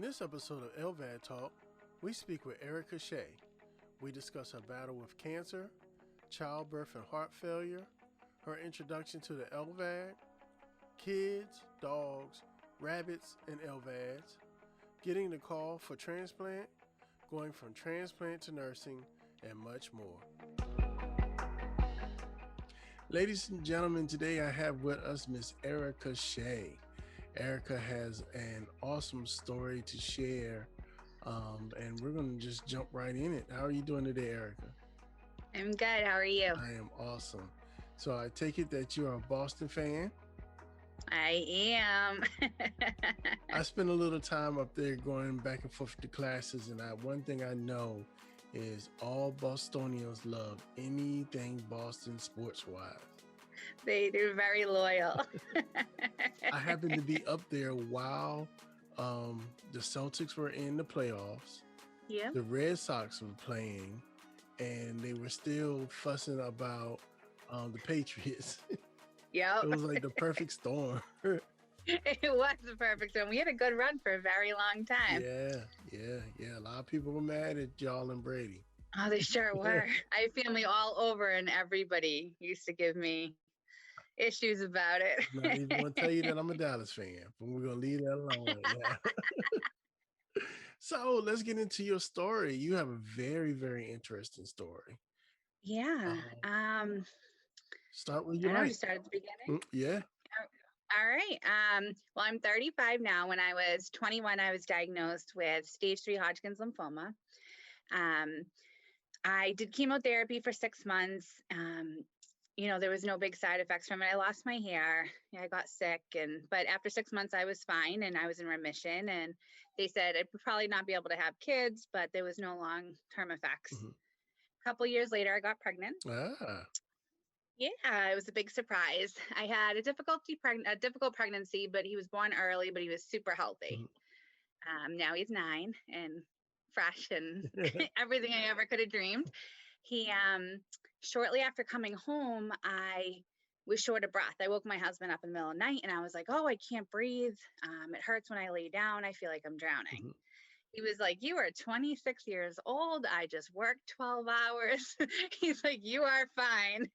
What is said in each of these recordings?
On this episode of LVAD Talk, we speak with Erica Shea. We discuss her battle with cancer, childbirth and heart failure, her introduction to the LVAD, kids, dogs, rabbits, and LVADs, getting the call for transplant, going from transplant to nursing, and much more. Ladies and gentlemen, today I have with us Miss Erica Shea. Erica has an awesome story to share, and we're going to just jump right in it. How are you doing today, Erica? I'm good. How are you? I am awesome. So I take it that you're a Boston fan? I am. I spent a little time up there going back and forth to classes, and one thing I know is all Bostonians love anything Boston sports-wise. They're very loyal. I happened to be up there while the Celtics were in the playoffs. Yeah. The Red Sox were playing, and they were still fussing about the Patriots. Yeah. It was like the perfect storm. It was the perfect storm. We had a good run for a very long time. Yeah. A lot of people were mad at y'all and Brady. Oh, they sure were. I have family all over, and everybody used to give me issues about it. I'm not even going to tell you that I'm a Dallas fan, but we're going to leave that alone right now. So let's get into your story. You have a very, very interesting story. Yeah. Start where I you know like. you start at the beginning. Yeah. All right. Well, I'm 35 now. When I was 21, I was diagnosed with stage 3 Hodgkin's lymphoma. I did chemotherapy for 6 months. There was no big side effects from it. I lost my hair. I got sick, but after 6 months, I was fine and I was in remission. And they said I'd probably not be able to have kids, but there was no long-term effects. Mm-hmm. A couple years later, I got pregnant. Yeah, it was a big surprise. I had a difficult pregnancy, but he was born early, but he was super healthy. Mm-hmm. Now he's 9 and fresh and everything I ever could have dreamed. He, shortly after coming home, I was short of breath. I woke my husband up in the middle of the night and I was like, oh, I can't breathe. It hurts when I lay down. I feel like I'm drowning. Mm-hmm. He was like, you are 26 years old. I just worked 12 hours. He's like, you are fine.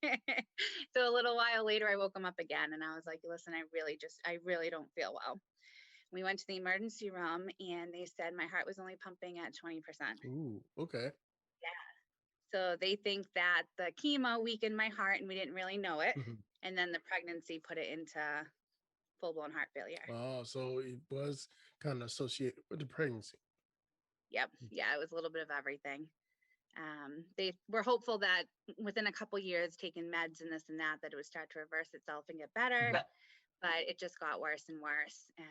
So a little while later, I woke him up again. And I was like, listen, I really don't feel well. We went to the emergency room and they said my heart was only pumping at 20%. Ooh, okay. Yeah. So they think that the chemo weakened my heart and we didn't really know it. Mm-hmm. And then the pregnancy put it into full-blown heart failure. Oh, so it was kind of associated with the pregnancy. Yep. Yeah, it was a little bit of everything. They were hopeful that within a couple years, taking meds and this and that it would start to reverse itself and get better. But it just got worse and worse. And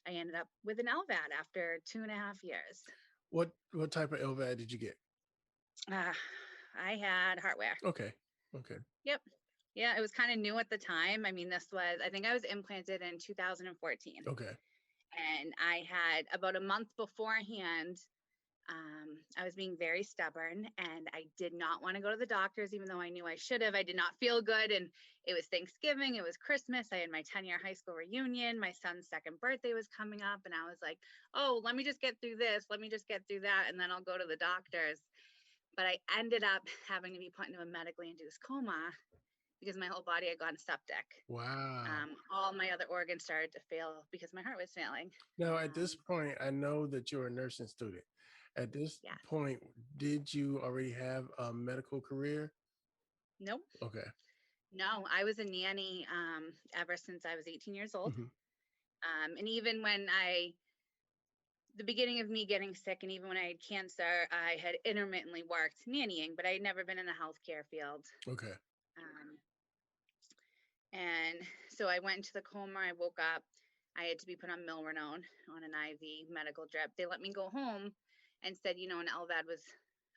I ended up with an LVAD after 2.5 years. What type of LVAD did you get? I had hardware. Okay. Yep. Yeah, it was kind of new at the time. I mean, I think I was implanted in 2014. Okay. And I had about a month beforehand, I was being very stubborn and I did not want to go to the doctors, even though I knew I should have. I did not feel good. And it was Thanksgiving. It was Christmas. I had my 10-year high school reunion. My son's second birthday was coming up. And I was like, oh, let me just get through this. Let me just get through that. And then I'll go to the doctors. But I ended up having to be put into a medically induced coma because my whole body had gone septic. Wow. All my other organs started to fail because my heart was failing. Now, at this point, I know that you're a nursing student. At this point, did you already have a medical career? Nope. Okay. No, I was a nanny ever since I was 18 years old. Mm-hmm. And even when the beginning of me getting sick and even when I had cancer, I had intermittently worked nannying, but I had never been in the healthcare field. Okay. And so I went into the coma. I woke up. I had to be put on milrinone on an IV medical drip. They let me go home and said, an LVAD was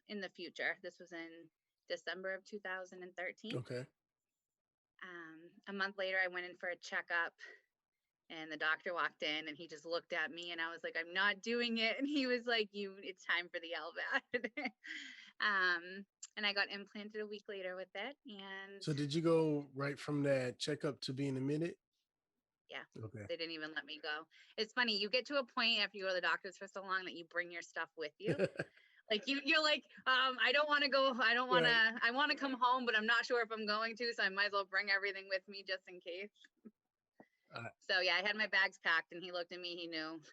in the future. This was in December of 2013. Okay. A month later, I went in for a checkup and the doctor walked in and he just looked at me and I was like, I'm not doing it. And he was like, it's time for the LVAD. And I got implanted a week later with it. And so did you go right from that checkup to being admitted? Yeah. Okay. They didn't even let me go. It's funny. You get to a point after you go to the doctors for so long that you bring your stuff with you. Like you're like, I don't want to go. I want to come home, but I'm not sure if I'm going to. So I might as well bring everything with me just in case. So yeah, I had my bags packed and he looked at me.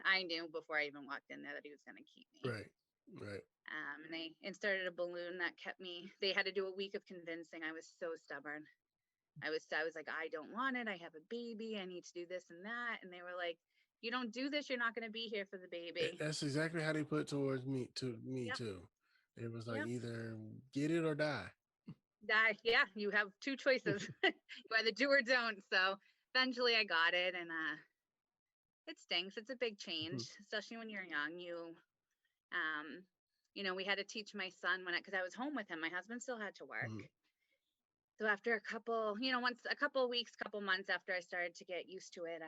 I knew before I even walked in there that he was going to keep me. Right. And they inserted a balloon that kept me. They had to do a week of convincing. I was so stubborn. I was like, I don't want it. I have a baby. I need to do this and that. And they were like, you don't do this, you're not going to be here for the baby. That's exactly how they put towards me too. It was like either get it or die. Die. Yeah, you have two choices. You either do or don't. So eventually I got it, and it stinks. It's a big change, especially when you're young. We had to teach my son because I was home with him. My husband still had to work. So after a couple weeks, couple months after I started to get used to it,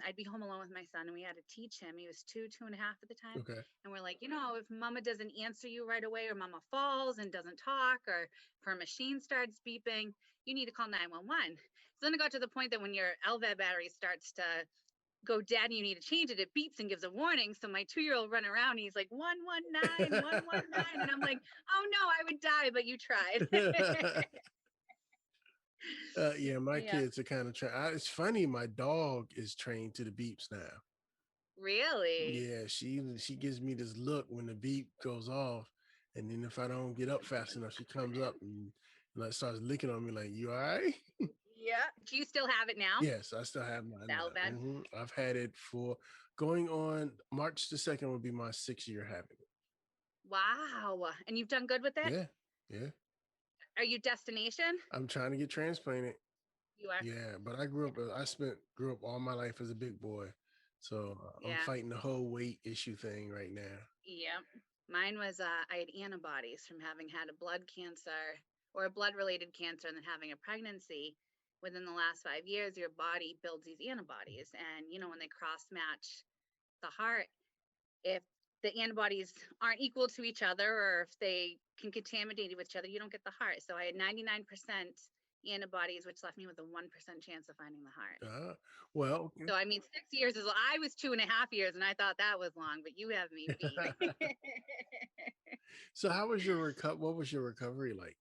I'd be home alone with my son, and we had to teach him. He was 2.5 at the time. Okay. And we're like, if mama doesn't answer you right away, or mama falls and doesn't talk, or if her machine starts beeping, you need to call 911. So then it got to the point that when your LVAD battery starts to go dead and you need to change it, it beeps and gives a warning. So my 2-year-old run around, he's like 119, 119. And I'm like, oh no, I would die, but you tried. My kids are kind of trained. It's funny, my dog is trained to the beeps now. Really? Yeah, she gives me this look when the beep goes off, and then if I don't get up fast enough, she comes up and like starts licking on me like, "You all right?" Yeah. Do you still have it now? Yes, I still have mine. LVAD? I've had it for going on March the 2nd will be my 6th year having it. Wow. And you've done good with it? Yeah. Are you destination? I'm trying to get transplanted. You are? Yeah, but I grew up all my life as a big boy. So I'm Yeah. fighting the whole weight issue thing right now. Yep. Mine was, I had antibodies from having had a blood cancer or a blood related cancer and then having a pregnancy. Within the last 5 years, your body builds these antibodies. And, when they cross match the heart, if the antibodies aren't equal to each other or if they can contaminate with each other, you don't get the heart. So I had 99% antibodies, which left me with a 1% chance of finding the heart. Well, so I mean, 6 years is, I was 2.5 years and I thought that was long, but you have me beat. So what was your recovery like?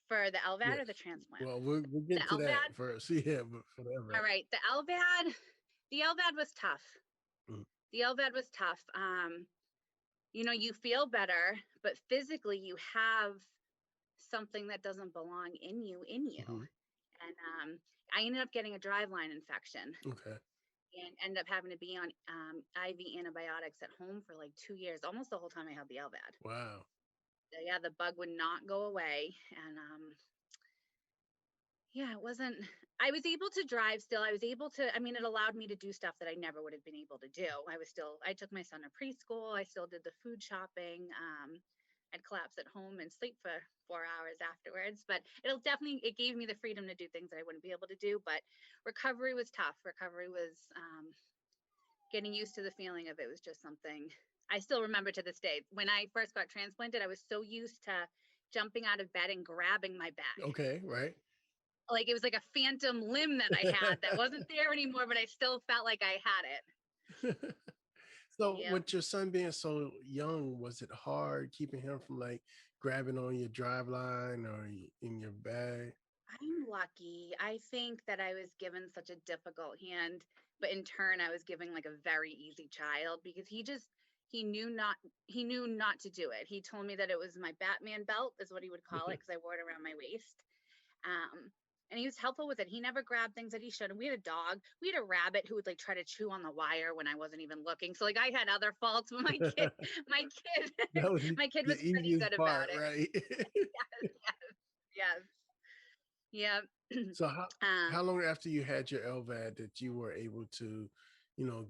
For the LVAD or the transplant? Well, we'll get the to LVAD? That first. Yeah, but for the LVAD. All right. The LVAD was tough. The LVAD was tough. You feel better, but physically you have something that doesn't belong in you. And I ended up getting a driveline infection. Okay. And ended up having to be on IV antibiotics at home for like 2 years, almost the whole time I had the LVAD. Wow. So, yeah, the bug would not go away. And it wasn't, I was able to drive still. It allowed me to do stuff that I never would have been able to do. I took my son to preschool. I still did the food shopping. I'd collapse at home and sleep for 4 hours afterwards, but it gave me the freedom to do things that I wouldn't be able to do. But recovery was tough. Recovery was getting used to the feeling of it was just something I still remember to this day. When I first got transplanted, I was so used to jumping out of bed and grabbing my back. Okay, right. Like it was like a phantom limb that I had that wasn't there anymore, but I still felt like I had it. So with your son being so young, was it hard keeping him from like grabbing on your drive line or in your bag? I'm lucky. I think that I was given such a difficult hand, but in turn I was given like a very easy child because he knew not to do it. He told me that it was my Batman belt is what he would call it because I wore it around my waist. And he was helpful with it. He never grabbed things that he shouldn't. We had a dog. We had a rabbit who would like try to chew on the wire when I wasn't even looking. So like I had other faults, but my kid was pretty good about it. Right? Yes. Yeah. So how long after you had your LVAD that you were able to,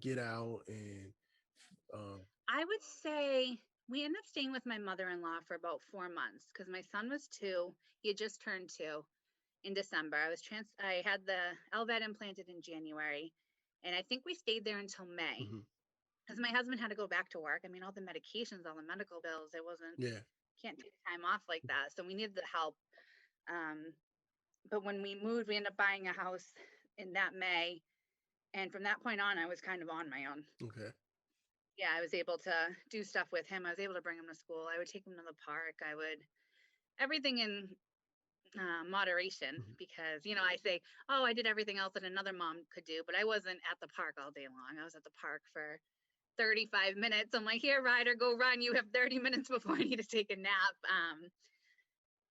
get out and I would say we ended up staying with my mother-in-law for about 4 months because my son was 2. He had just turned 2 in December. I had the LVAD implanted in January, and I think we stayed there until May because my husband had to go back to work. I mean, all the medications, all the medical bills, can't take time off like that. So we needed the help. But when we moved, we ended up buying a house in that May. And from that point on, I was kind of on my own. Okay. Yeah, I was able to do stuff with him. I was able to bring him to school. I would take him to the park. I would, everything in moderation, Mhm. because, I say, oh, I did everything else that another mom could do, but I wasn't at the park all day long. I was at the park for 35 minutes. I'm like, here, Ryder, go run. You have 30 minutes before I need to take a nap.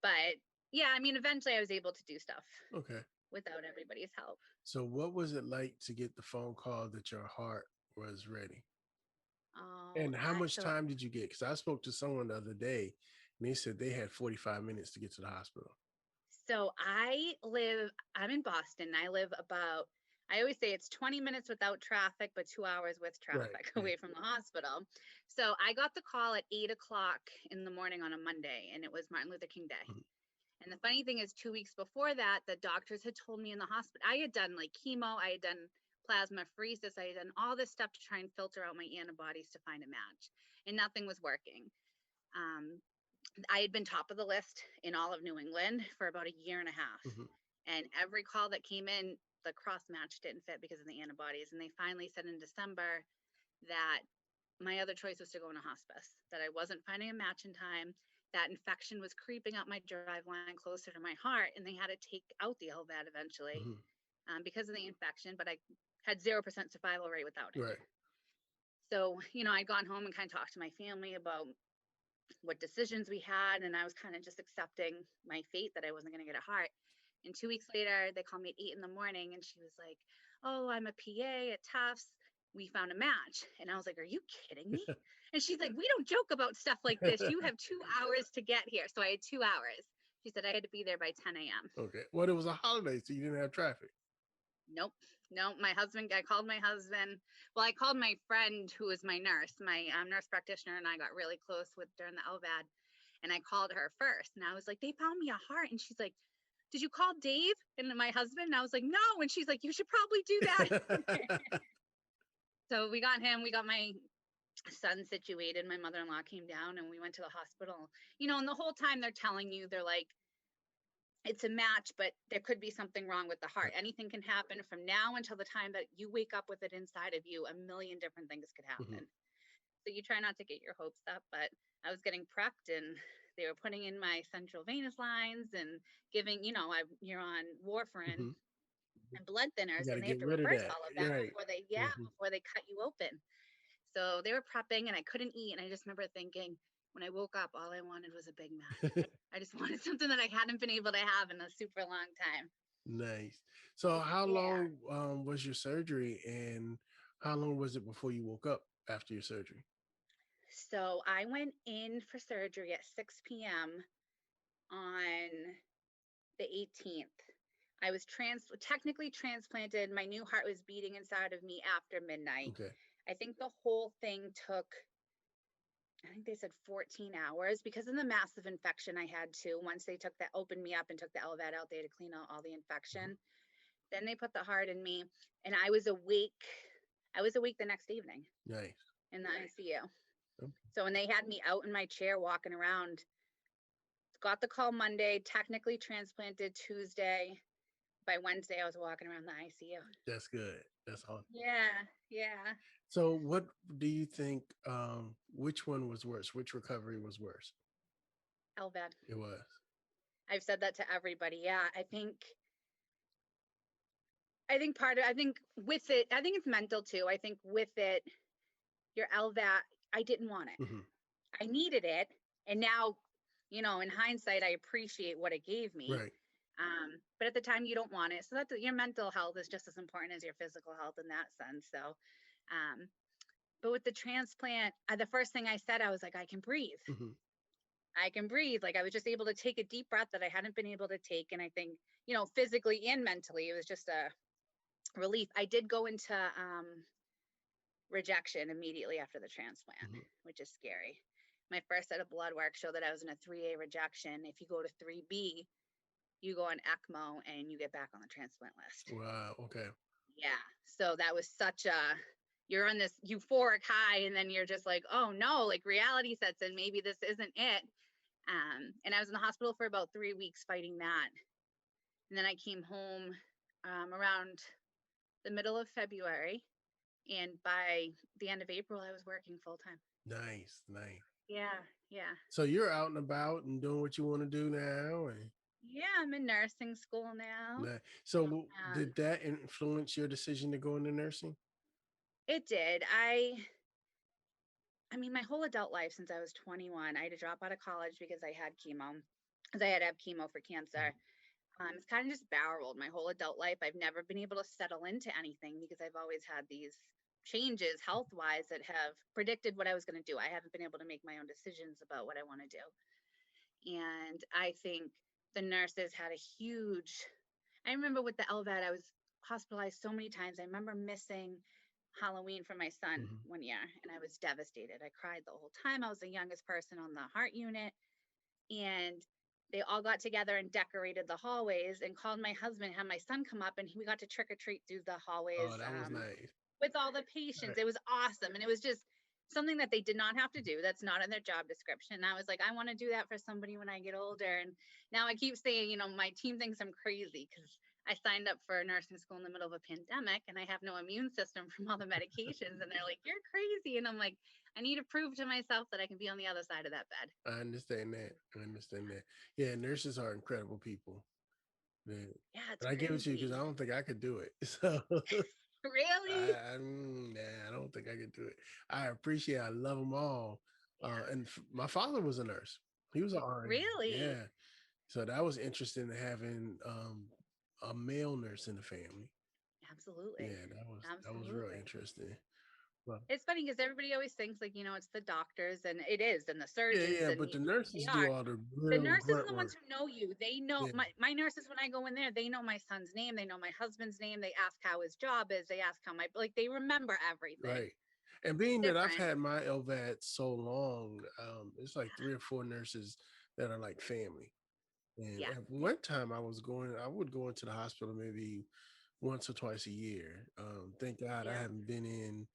But yeah, I mean, eventually I was able to do stuff Okay. without everybody's help. So what was it like to get the phone call that your heart was ready? Oh, And how much so time did you get? Because I spoke to someone the other day and they said they had 45 minutes to get to the hospital. so I'm in Boston. I always say it's 20 minutes without traffic, but 2 hours with Right. traffic Yeah. away from the hospital. So I got the call at 8 o'clock in the morning on a Monday, and it was Martin Luther King Day. Mhm. And the funny thing is, 2 weeks before that, the doctors had told me in the hospital, I had done like chemo, I had done plasmapheresis, I had done all this stuff to try and filter out my antibodies to find a match, and nothing was working. Um, I had been top of the list in all of New England for about a year and a half. Mhm. And every call that came in, the cross match didn't fit because of the antibodies. And they finally said in December that my other choice was to go into hospice, that I wasn't finding a match in time. That infection was creeping up my drive line closer to my heart, and they had to take out the LVAD eventually Mhm. because of the infection, but I had 0% survival rate without it. Right. So, I'd gone home and kind of talked to my family about what decisions we had, and I was kind of just accepting my fate that I wasn't going to get a heart. And 2 weeks later, they called me at 8 in the morning, and she was like, "Oh, I'm a PA at Tufts. We found a match." And I was like, "Are you kidding me?" And she's like, "We don't joke about stuff like this. You have 2 hours to get here." So I had 2 hours. She said I had to be there by 10 a.m. Okay. Well, it was a holiday, so you didn't have traffic. Nope. No, I called my husband. Well, I called my friend who was my nurse, my nurse practitioner, and I got really close with during the LVAD. And I called her first, and I was like, "They found me a heart." And she's like, "Did you call Dave and my husband?" And I was like, "No." And she's like, "You should probably do that." So we got him. We got my son situated. My mother-in-law came down, and we went to the hospital. And the whole time they're telling you, they're like, it's a match, but there could be something wrong with the heart. Anything can happen from now until the time that you wake up with it inside of you. A million different things could Mhm. happen. So you try not to get your hopes up, but I was getting prepped, and they were putting in my central venous lines and giving, you're on warfarin Mhm. and blood You thinners, got to and they have get to rid of reverse that. all of that Right. Mhm. before they cut you open. So they were prepping, and I couldn't eat. And I just remember thinking, when I woke up, all I wanted was a Big Mac. I just wanted something that I hadn't been able to have in a super long time. Nice. So how Yeah. long was your surgery, and how long was it before you woke up after your surgery? So I went in for surgery at 6 p.m. on the 18th. I was technically transplanted. My new heart was beating inside of me after midnight. Okay. I think the whole thing took, I think they said 14 hours because of the massive infection I had too. Once they opened me up and took the LVAD out, they had to clean out all the Mhm. infection. Then they put the heart in me, and I was awake. I was awake the next evening Nice. in the ICU. Oh. So when they had me out in my chair walking around, got the call Monday, technically transplanted Tuesday. By Wednesday, I was walking around the ICU. That's good. That's all. Yeah, yeah. So what do you think, which one was worse? Which recovery was worse? LVAD. It was. I've said that to everybody. Yeah, I think with it, I think it's mental too. I think with it, your LVAD, I didn't want it. Mhm. I needed it. And now, in hindsight, I appreciate what it gave me. Right. But at the time you don't want it. So your mental health is just as important as your physical health in that sense. So, but with the transplant, the first thing I said, I was like, I can breathe. Mhm. I can breathe. Like I was just able to take a deep breath that I hadn't been able to take. And I think, physically and mentally, it was just a relief. I did go into rejection immediately after the transplant, Mhm. which is scary. My first set of blood work showed that I was in a 3A rejection. If you go to 3B, you go on ECMO and you get back on the transplant list. Wow. Okay. Yeah. So that was you're on this euphoric high, and then you're just like, oh no, like reality sets in. Maybe this isn't it. And I was in the hospital for about 3 weeks fighting that. And then I came home around the middle of February, and by the end of April, I was working full time. Nice, nice. Yeah, yeah. So you're out and about and doing what you want to do now, and Yeah, I'm in nursing school now. nice. So Um, did that influence your decision to go into nursing? it did. I mean, my whole adult life since I was 21, I had to drop out of college because I had chemo, because I had to have chemo for cancer. It's kind of just barreled my whole adult life. I've never been able to settle into anything because I've always had these changes health wise that have predicted what I was going to do. I haven't been able to make my own decisions about what I want to do. And I think the nurses had a huge, I remember with the LVAD, I was hospitalized so many times. I remember missing Halloween for my son Mm-hmm. one year, and I was devastated. I cried the whole time. I was the youngest person on the heart unit, and they all got together and decorated the hallways and called my husband, had my son come up, and we got to trick or treat through the hallways Oh, that was nice. with all the patients. Right. It was awesome. And it was just something that they did not have to do. That's not in their job description. And I was like, I want to do that for somebody when I get older. And now I keep saying, my team thinks I'm crazy because I signed up for nursing school in the middle of a pandemic and I have no immune system from all the medications. And they're like, you're crazy. And I'm like, I need to prove to myself that I can be on the other side of that bed. I understand that. I understand that. Yeah, nurses are incredible people. Yeah. Yeah, it's But I give it to you because I crazy. don't think I could do it. So Really? nah, I don't think I could do it. I appreciate. I love them all. Yeah. And my father was a nurse. He was an RN. Really? Yeah. So that was interesting having a male nurse in the family. Absolutely. Yeah, that was real Absolutely. interesting. Well, It's funny because everybody always thinks like, it's the doctors and it is, and the yeah, surgeons, yeah, and but the they nurses do are. all the The real nurses are grunt the ones work. who know you. They know Yeah, my nurses when I go in there, they know my son's name, they know my husband's name, they ask how his job is, they ask how like they remember everything. right. And It's being that I've different. had my LVAD so long, it's like Yeah. 3 or 4 nurses that are like family. And Yeah. at Yeah. one time, I would go into the hospital maybe once or twice a year. Thank God I Yeah. haven't been in.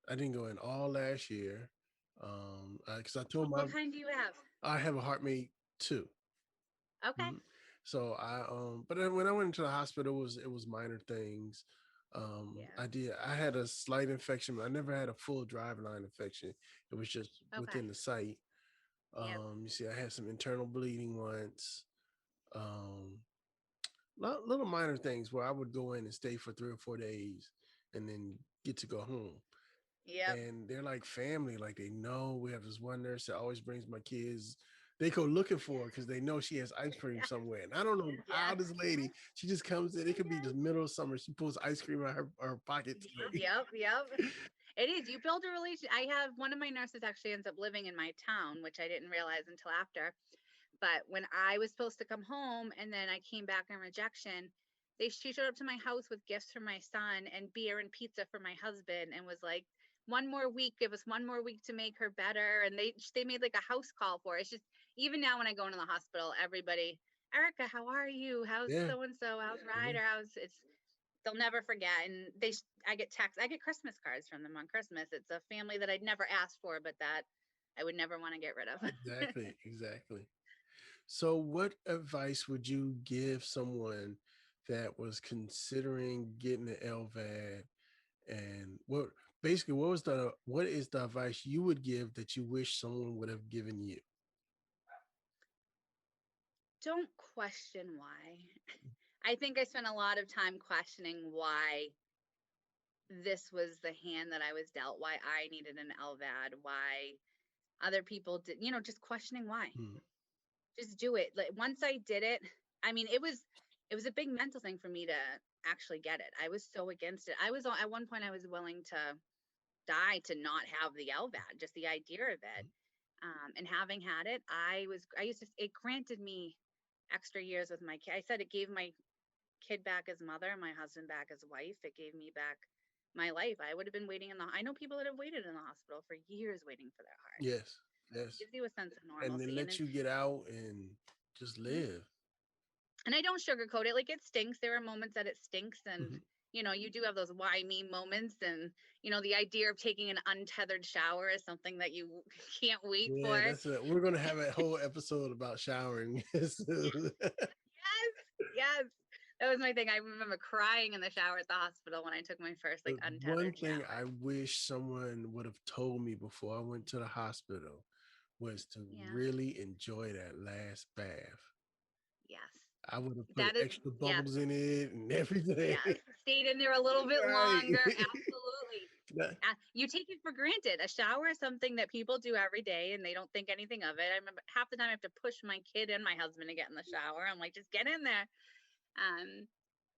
I didn't go in all last year. Because I told my What kind do you have? I have a heartmate too. Okay. Mhm. So but then when I went into the hospital, it was minor things. Yeah. I had a slight infection, but I never had a full driveline infection. It was just Okay. within the site. Yep. You see, I had some internal bleeding once. Um, little minor things where I would go in and stay for 3 or 4 days, and then get to go home. Yep. And they're like family. Like they know we have this one nurse that always brings my kids. They go looking for her because they know she has ice cream Yeah. somewhere. And I don't know how Yes. this lady, she just comes in. It could be the Yes. middle of summer. She pulls ice cream out her pocket today. Yep. Yep. It is. You build a relation. I have one of my nurses actually ends up living in my town, which I didn't realize until after. But when I was supposed to come home and then I came back on rejection, she showed up to my house with gifts for my son and beer and pizza for my husband and was like, one more week, give us one more week to make her better. And they made like a house call for it. It's just even now when I go into the hospital, everybody, Erica, how are you? How's Yeah. so and so? How's Yeah. Ryder? They'll never forget. And I get texts, I get Christmas cards from them on Christmas. It's a family that I'd never asked for, but that I would never want to get rid of. Exactly. Exactly. So, what advice would you give someone that was considering getting an LVAD, and what is the advice you would give that you wish someone would have given you? Don't question why. I think I spent a lot of time questioning why this was the hand that I was dealt, why I needed an LVAD, why other people did, just questioning why. Hmm. Just do it. Like once I did it, I mean, it was a big mental thing for me to actually get it. I was so against it. At one point I was willing to die to not have the LVAD, just the idea of it. And having had it, it granted me extra years with my kid. I said it gave my kid back as mother, my husband back as wife. It gave me back my life. I would have been waiting I know people that have waited in the hospital for years waiting for their heart. Yes, yes. Gives you a sense of And then normalcy. And let then, you get out and just mhm. live. And I don't sugarcoat it. Like it stinks. There are moments that it stinks. And, Mhm. you do have those why me moments. And, the idea of taking an untethered shower is something that you can't wait for. Yeah, we're gonna have a whole episode about showering. Yes, yes. That was my thing. I remember crying in the shower at the hospital when I took my first like One untethered thing shower. I wish someone would have told me before I went to the hospital was to Yeah. really enjoy that last bath. Yes. I would have put That is, extra yes. bubbles in it and everything. Yes. Stayed in there a little bit Right. longer. Absolutely. You take it for granted. A shower is something that people do every day and they don't think anything of it. I remember half the time I have to push my kid and my husband to get in the shower. I'm like, just get in there.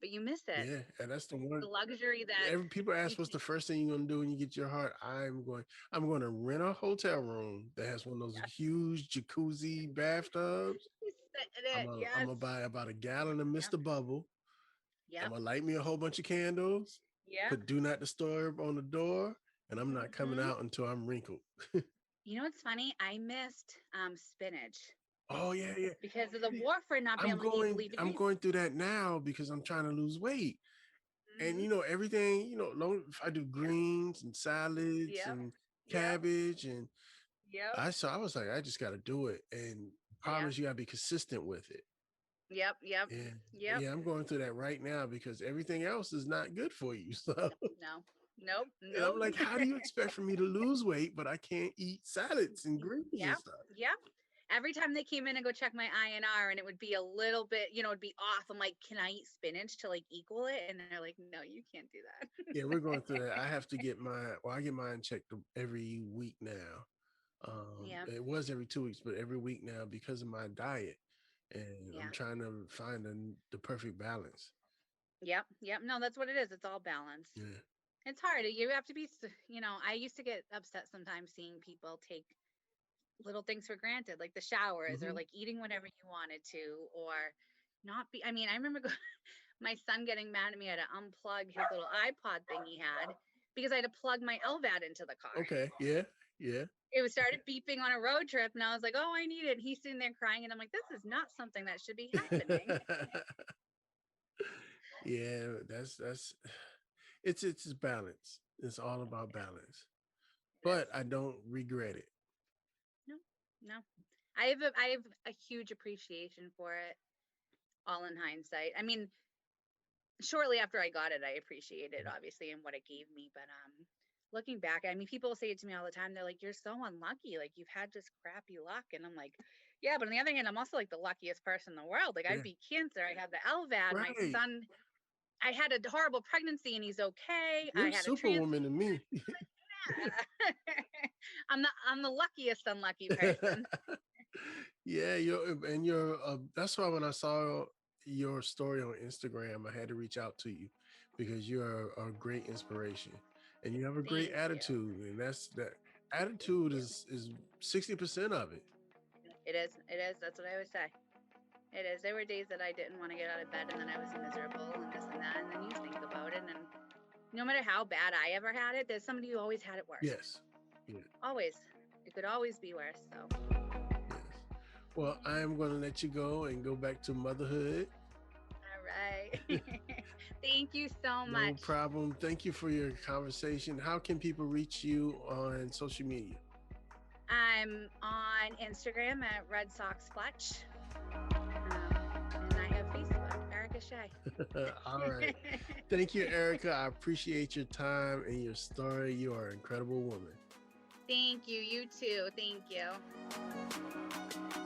But you miss it. Yeah, and that's the one. The luxury that Every people you ask, "What's the can, first thing you're gonna do when you get your heart?" I'm going to rent a hotel room that has one of those yes, huge jacuzzi bathtubs. you sit in it. I'm Yes. gonna buy about a gallon of Yep. Mr. Bubble. I'm Yep. gonna light me a whole bunch of candles. Yep. Put "Do Not Disturb" on the door, and I'm not coming Hmm. out until I'm wrinkled. You know what's funny? I missed spinach Oh yeah, yeah. because of the warfarin not being leaving I'm in. going through that now because I'm trying to lose weight. And Hmm. everything, if I do greens and salads Yep. and Yep. cabbage, and Yep. I was like, I just got to do it. And the problem Yeah. is you got to be consistent with it. Yep. Yep. Yeah. Yep. Yeah, I'm going through that right now because everything else is not good for you. So, No. Nope. and I'm Nope. like, how do you expect for me to lose weight, but I can't eat salads and greens and Yep. stuff? Yep. Every time they came in and go check my INR and it would be a little bit, it'd be off. I'm like, can I eat spinach to like equal it? And they're like, no, you can't do that. Yeah, we're going through that. I have to get I get mine checked every week now. Yeah. It was every 2 weeks, but every week now because of my diet, and I'm Yeah. trying to find the perfect balance. Yep. Yep. No, that's what it is. It's all balance. Yeah. It's hard. You have to be, I used to get upset sometimes seeing people take little things for granted, like the showers or Mm-hmm. like eating whatever you wanted to, or not be. I mean, I remember my son getting mad at me. I had to unplug his little iPod thing he had because I had to plug my LVAD into the car. Okay. Yeah. Yeah. It was started beeping on a road trip, and I was like, "Oh, I need it." And he's sitting there crying, and I'm like, "This is not something that should be happening." Yeah. That's it's balance. It's all about balance. It is. But I don't regret it. No, no. I have a huge appreciation for it. All in hindsight. I mean, shortly after I got it, I appreciated it, obviously, and what it gave me. But looking back, I mean, people say it to me all the time. They're like, "You're so unlucky. Like you've had just crappy luck." And I'm like, "Yeah, but on the other hand, I'm also like the luckiest person in the world. Like I Yeah. beat cancer. I had the LVAD. My Right. son. I had a horrible pregnancy, and he's okay. I You're had a transplant. superwoman to me. I'm the luckiest unlucky person. Yeah, you're that's why when I saw your story on Instagram, I had to reach out to you because you're a great inspiration and you have a great Thank you. attitude, and that Thank attitude you. is 60% of it. It is. It is. That's what I always say. It is. There were days that I didn't want to get out of bed and then I was miserable and this and that. And then you think about it. And no matter how bad I ever had it, there's somebody who always had it worse. Yes. Yeah. Always. It could always be worse. So, Yes. Well, I am going to let you go and go back to motherhood. all right. Thank you so No much. problem. Thank you for your conversation. How can people reach you on social media? I'm on Instagram at Red Sox Fletch. And I have Facebook, Erica Shea. All right. Thank you, Erica. I appreciate your time and your story. You are an incredible woman. Thank you. You too. Thank you.